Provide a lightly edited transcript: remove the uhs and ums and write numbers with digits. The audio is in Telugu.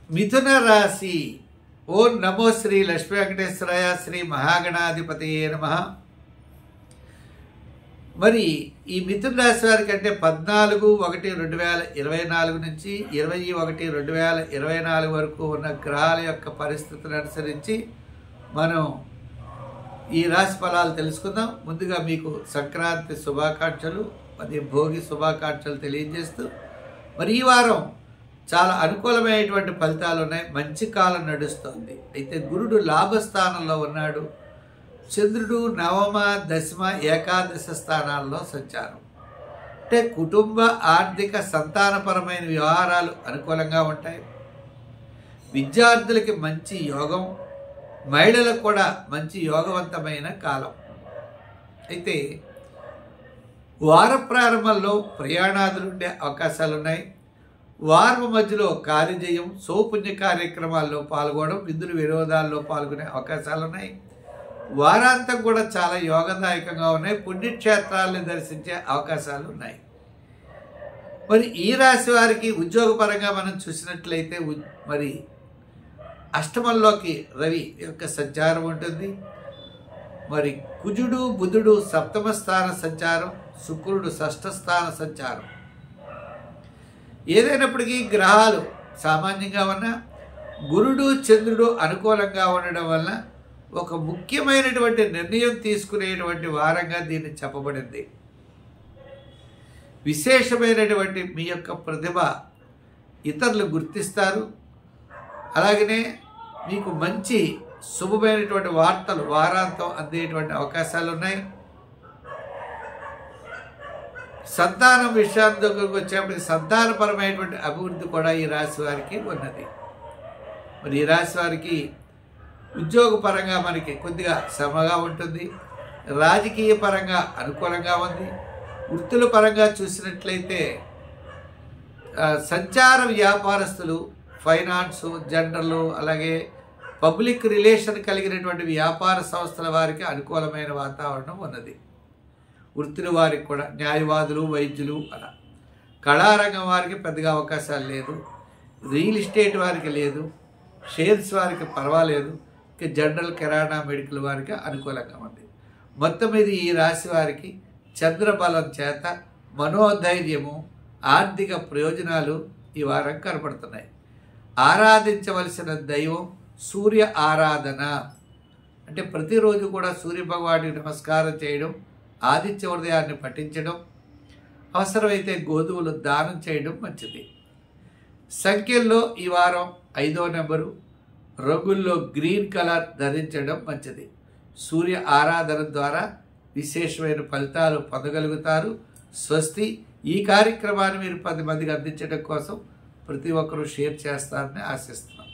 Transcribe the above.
మిథున రాశి. ఓం నమో శ్రీ లక్ష్మీ వెంకటేశ్వరాయ శ్రీ మహాగణాధిపతయే నమః. మరి ఈ మిథున రాశి వారికి అంటే 14/1/2024 నుంచి 21/2024 వరకు ఉన్న గ్రహాల యొక్క పరిస్థితులను అనుసరించి మనం ఈ రాశి ఫలాలు తెలుసుకుందాం. ముందుగా మీకు సంక్రాంతి శుభాకాంక్షలు, మరి భోగి శుభాకాంక్షలు తెలియజేస్తూ, మరి ఈ వారం చాలా అనుకూలమైనటువంటి ఫలితాలు ఉన్నాయి. మంచి కాలం నడుస్తుంది. అయితే గురుడు లాభస్థానంలో ఉన్నాడు. చంద్రుడు నవమ, దశమ, ఏకాదశ స్థానాల్లో సంచారం. అంటే కుటుంబ, ఆర్థిక, సంతానపరమైన వ్యవహారాలు అనుకూలంగా ఉంటాయి. విద్యార్థులకి మంచి యోగం, మహిళలకు కూడా మంచి యోగవంతమైన కాలం. అయితే వార ప్రారంభంలో ప్రయాణాదులు ఉండే అవకాశాలు ఉన్నాయి. వారం మధ్యలో కార్యజయం, సౌపుణ్య కార్యక్రమాల్లో పాల్గొనడం, విధులు విరోధాల్లో పాల్గొనే అవకాశాలు ఉన్నాయి. వారాంతం కూడా చాలా యోగదాయకంగా ఉన్నాయి. పుణ్యక్షేత్రాలను దర్శించే అవకాశాలు ఉన్నాయి. మరి ఈ రాశి వారికి ఉద్యోగపరంగా మనం చూసినట్లయితే మరి అష్టమంలోకి రవి యొక్క సంచారం ఉంటుంది. మరి కుజుడు, బుధుడు సప్తమ స్థాన సంచారం, శుక్రుడు షష్ఠ స్థాన సంచారం. ఏదైనప్పటికీ గ్రహాలు సామాన్యంగా ఉన్న గురుడు, చంద్రుడు అనుకూలంగా ఉండడం వలన ఒక ముఖ్యమైనటువంటి నిర్ణయం తీసుకునేటువంటి వారంగా దీన్ని చెప్పబడింది. విశేషమైనటువంటి మీ యొక్క ప్రతిభ ఇతరులు గుర్తిస్తారు. అలాగనే మీకు మంచి శుభమైనటువంటి వార్తలు వారాంతం అందేటువంటి అవకాశాలు ఉన్నాయి. సంతానం విషయాల దగ్గరకు వచ్చేప్పటికి సంతానపరమైనటువంటి అభివృద్ధి కూడా ఈ రాశి వారికి ఉన్నది. మరి ఈ రాశి వారికి ఉద్యోగపరంగా మనకి కొద్దిగా శ్రమగా ఉంటుంది. రాజకీయ పరంగా అనుకూలంగా ఉంది. వృత్తుల పరంగా చూసినట్లయితే సంచార వ్యాపారస్తులు, ఫైనాన్స్, జనరల్, అలాగే పబ్లిక్ రిలేషన్ కలిగినటువంటి వ్యాపార సంస్థల వారికి అనుకూలమైన వాతావరణం ఉన్నది. వృత్తుల వారికి కూడా న్యాయవాదులు, వైద్యులు, అలా కళారంగం వారికి పెద్దగా అవకాశాలు లేదు. రియల్ ఎస్టేట్ వారికి లేదు. షేర్స్ వారికి పర్వాలేదు. ఇక జనరల్, కిరాణా, మెడికల్ వారికి అనుకూలంగా ఉంది. మొత్తం మీద ఈ రాశి వారికి చంద్రబలం చేత మనోధైర్యము, ఆర్థిక ప్రయోజనాలు ఈ వారం కనపడుతున్నాయి. ఆరాధించవలసిన దైవం సూర్య ఆరాధన. అంటే ప్రతిరోజు కూడా సూర్య భగవానుడికి నమస్కారం చేయడం, ఆదిత్య హృదయాన్ని పఠించడం, అవసరమైతే గోధుమలు దానం చేయడం మంచిది. సంఖ్యల్లో ఈ వారం 5వ నెంబరు, రంగుల్లో గ్రీన్ కలర్ ధరించడం మంచిది. సూర్య ఆరాధన ద్వారా విశేషమైన ఫలితాలు పొందగలుగుతారు. స్వస్తి. ఈ కార్యక్రమాన్ని మీరు 10 మందికి అందించడం కోసం ప్రతి ఒక్కరూ షేర్ చేస్తారని ఆశిస్తున్నాం.